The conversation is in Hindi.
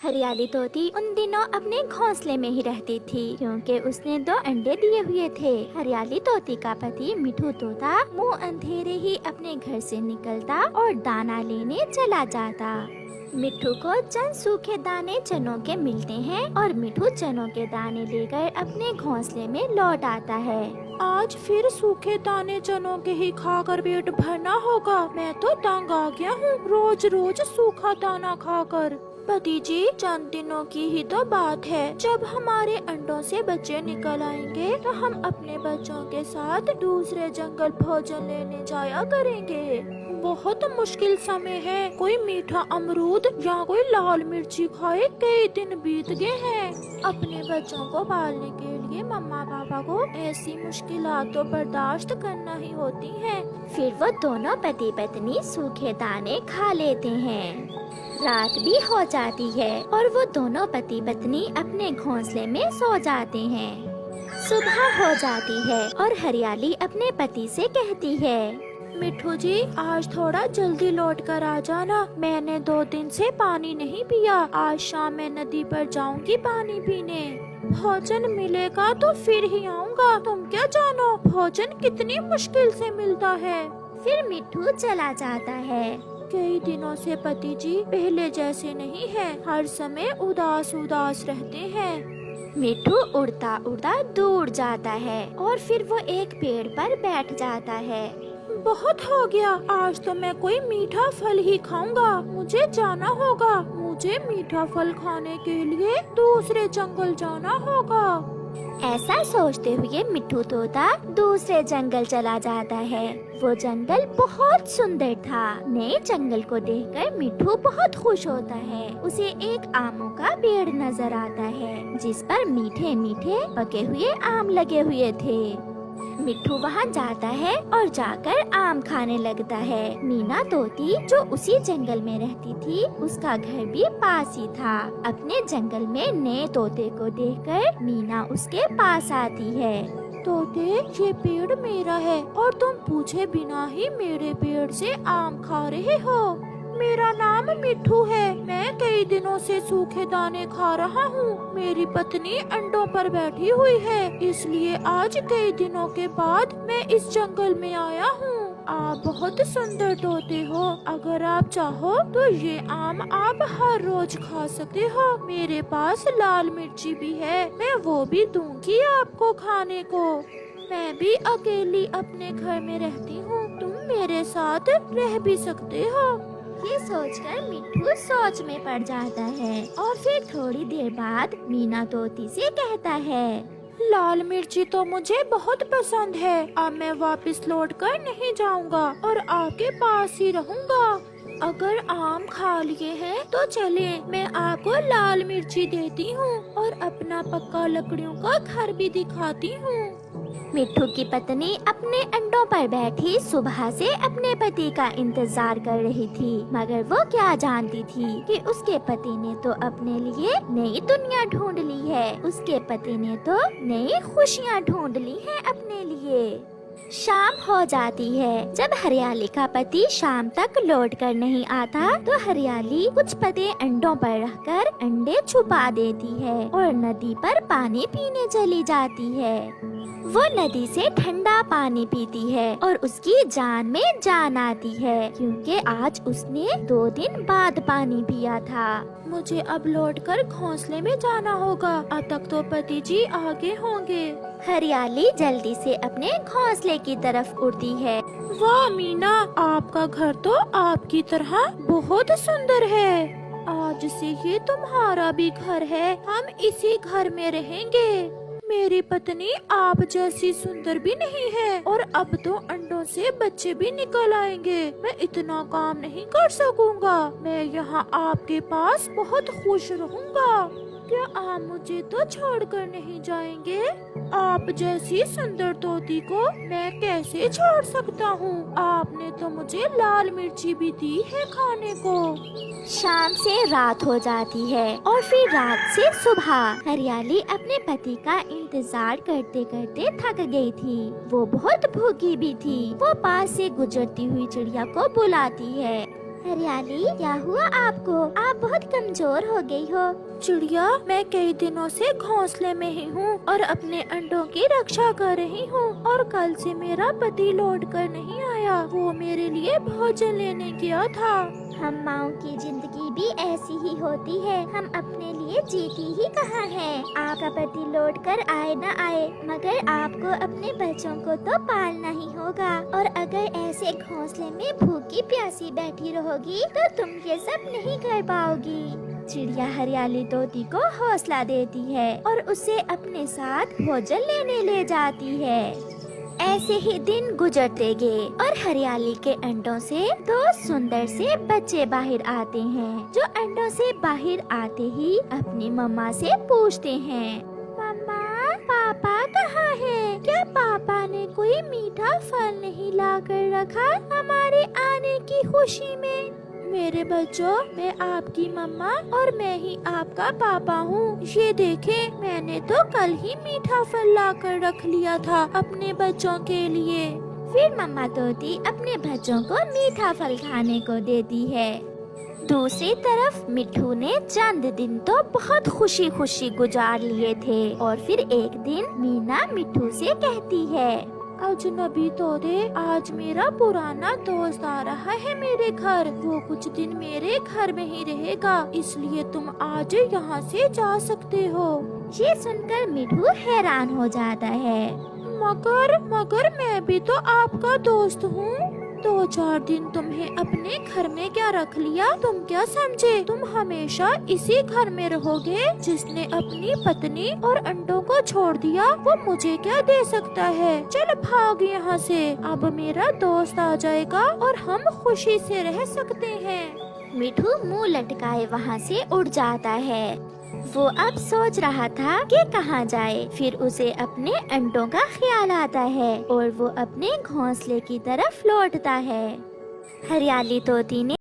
हरियाली तोती उन दिनों अपने घोंसले में ही रहती थी क्योंकि उसने 2 अंडे दिए हुए थे। हरियाली तोती का पति मिठू तोता मुंह अंधेरे ही अपने घर से निकलता और दाना लेने चला जाता। मिठू को चंद सूखे दाने चनों के मिलते हैं और मिठू चनों के दाने लेकर अपने घोंसले में लौट आता है। आज फिर सूखे दाने चनों के ही खाकर पेट भरना होगा। मैं तो तंग आ गया हूँ रोज रोज सूखा दाना खाकर। पति जी, चंद दिनों की ही तो बात है, जब हमारे अंडों से बच्चे निकल आएंगे तो हम अपने बच्चों के साथ दूसरे जंगल भोजन लेने जाया करेंगे। बहुत मुश्किल समय है, कोई मीठा अमरूद या कोई लाल मिर्ची खाए कई दिन बीत गए हैं। अपने बच्चों को पालने के लिए मम्मा पापा को ऐसी मुश्किलात तो बर्दाश्त करना ही होती है। फिर वो दोनों पति पत्नी सूखे दाने खा लेते हैं। रात भी हो जाती है और वो दोनों पति पत्नी अपने घोंसले में सो जाते हैं। सुबह हो जाती है और हरियाली अपने पति से कहती है, मिठू जी, आज थोड़ा जल्दी लौट कर आ जाना। मैंने 2 दिन से पानी नहीं पिया। आज शाम मैं नदी पर जाऊंगी पानी पीने। भोजन मिलेगा तो फिर ही आऊंगा। तुम क्या जानो भोजन कितनी मुश्किल से मिलता है। फिर मिठू चला जाता है। कई दिनों से पति जी पहले जैसे नहीं है, हर समय उदास उदास रहते हैं। मिठू उड़ता उड़ता दूर जाता है और फिर वो एक पेड़ पर बैठ जाता है। बहुत हो गया, आज तो मैं कोई मीठा फल ही खाऊंगा। मुझे जाना होगा। मुझे मीठा फल खाने के लिए दूसरे जंगल जाना होगा। ऐसा सोचते हुए मिठू तोता दूसरे जंगल चला जाता है। वो जंगल बहुत सुंदर था। नए जंगल को देखकर मिठू बहुत खुश होता है। उसे एक आमों का पेड़ नजर आता है जिस पर मीठे मीठे पके हुए आम लगे हुए थे। मिठू वहाँ जाता है और जाकर आम खाने लगता है। मीना तोती जो उसी जंगल में रहती थी, उसका घर भी पास ही था। अपने जंगल में नए तोते को देखकर मीना उसके पास आती है। तोते, ये पेड़ मेरा है और तुम पूछे बिना ही मेरे पेड़ से आम खा रहे हो। मेरा नाम मिठू है। मैं कई दिनों से सूखे दाने खा रहा हूँ। मेरी पत्नी अंडों पर बैठी हुई है, इसलिए आज कई दिनों के बाद मैं इस जंगल में आया हूँ। आप बहुत सुंदर तोते हो। अगर आप चाहो तो ये आम आप हर रोज खा सकते हो। मेरे पास लाल मिर्ची भी है, मैं वो भी दूंगी आपको खाने को। मैं भी अकेली अपने घर में रहती हूँ, तुम मेरे साथ रह भी सकते हो। ये सोचकर मिठू सोच में पड़ जाता है और फिर थोड़ी देर बाद मीना तोती से कहता है, लाल मिर्ची तो मुझे बहुत पसंद है। अब मैं वापस लौट कर नहीं जाऊंगा और आपके पास ही रहूंगा। अगर आम खा लिए हैं तो चले, मैं आपको लाल मिर्ची देती हूँ और अपना पक्का लकड़ियों का घर भी दिखाती हूँ। मिठू की पत्नी अपने अंडों पर बैठी सुबह से अपने पति का इंतजार कर रही थी, मगर वो क्या जानती थी कि उसके पति ने तो अपने लिए नई दुनिया ढूंढ ली है। उसके पति ने तो नई खुशियाँ ढूंढ ली हैं अपने लिए। शाम हो जाती है। जब हरियाली का पति शाम तक लौट कर नहीं आता तो हरियाली कुछ पत्ते अंडों पर रखकर अंडे छुपा देती है और नदी पर पानी पीने चली जाती है। वो नदी से ठंडा पानी पीती है और उसकी जान में जान आती है क्योंकि आज उसने 2 दिन बाद पानी पिया था। मुझे अब लौटकर घोंसले में जाना होगा। अब तक तो पति जी आगे होंगे। हरियाली जल्दी से अपने घोंसले की तरफ उड़ती है। वाह मीना, आपका घर तो आपकी तरह बहुत सुंदर है। आज से ये तुम्हारा भी घर है। हम इसी घर में रहेंगे। मेरी पत्नी आप जैसी सुंदर भी नहीं है और अब तो अंडों से बच्चे भी निकल आएंगे। मैं इतना काम नहीं कर सकूंगा। मैं यहाँ आपके पास बहुत खुश रहूंगा। क्या आप मुझे तो छोड़कर नहीं जाएंगे? आप जैसी सुंदर तोती को मैं कैसे छोड़ सकता हूँ? आपने तो मुझे लाल मिर्ची भी दी है खाने को। शाम से रात हो जाती है और फिर रात से सुबह। हरियाली अपने पति का इंतजार करते करते थक गई थी। वो बहुत भूखी भी थी। वो पास से गुजरती हुई चिड़िया को बुलाती है, हरियाली, क्या हुआ आपको? आप बहुत कमजोर हो गई हो। चिड़िया, मैं कई दिनों से घोंसले में ही हूँ और अपने अंडों की रक्षा कर रही हूँ। और कल से मेरा पति लौट कर नहीं आया। वो मेरे लिए भोजन लेने गया था। हम माओ की जिंदगी भी ऐसी ही होती है। हम अपने लिए जीती ही कहाँ है। आपका पति लौट कर आए न आए, मगर आपको अपने बच्चों को तो पालना ही होगा। और अगर ऐसे घोंसले में भूखी प्यासी बैठी रहोगी तो तुम ये सब नहीं कर पाओगी। चिड़िया हरियाली तोती को हौसला देती है और उसे अपने साथ भोजन लेने ले जाती है। ऐसे ही दिन गुजरते गए और हरियाली के अंडों से दो सुंदर से बच्चे बाहर आते हैं, जो अंडों से बाहर आते ही अपनी मम्मा से पूछते हैं, मम्मा, पापा कहाँ है? क्या पापा ने कोई मीठा फल नहीं लाकर रखा हमारे आने की खुशी में? मेरे बच्चों, मैं आपकी मम्मा और मैं ही आपका पापा हूँ। ये देखें, मैंने तो कल ही मीठा फल लाकर रख लिया था अपने बच्चों के लिए। फिर मम्मा तोती अपने बच्चों को मीठा फल खाने को देती है। दूसरी तरफ मिट्ठू ने चंद दिन तो बहुत खुशी खुशी गुजार लिए थे। और फिर एक दिन मीना मिट्ठू से कहती है, अजनबी तोते, आज मेरा पुराना दोस्त आ रहा है मेरे घर। वो कुछ दिन मेरे घर में ही रहेगा, इसलिए तुम आज यहाँ से जा सकते हो। ये सुनकर मिट्ठू हैरान हो जाता है। मगर मैं भी तो आपका दोस्त हूँ। 2-4 दिन तुम्हें अपने घर में क्या रख लिया? तुम क्या समझे तुम हमेशा इसी घर में रहोगे? जिसने अपनी पत्नी और अंडों को छोड़ दिया वो मुझे क्या दे सकता है? चल भाग यहाँ से। अब मेरा दोस्त आ जाएगा और हम खुशी से रह सकते हैं। मिट्ठू मुंह लटकाए वहाँ से उड़ जाता है। वो अब सोच रहा था कि कहाँ जाए। फिर उसे अपने अंडों का ख्याल आता है और वो अपने घोंसले की तरफ लौटता है। हरियाली तोती ने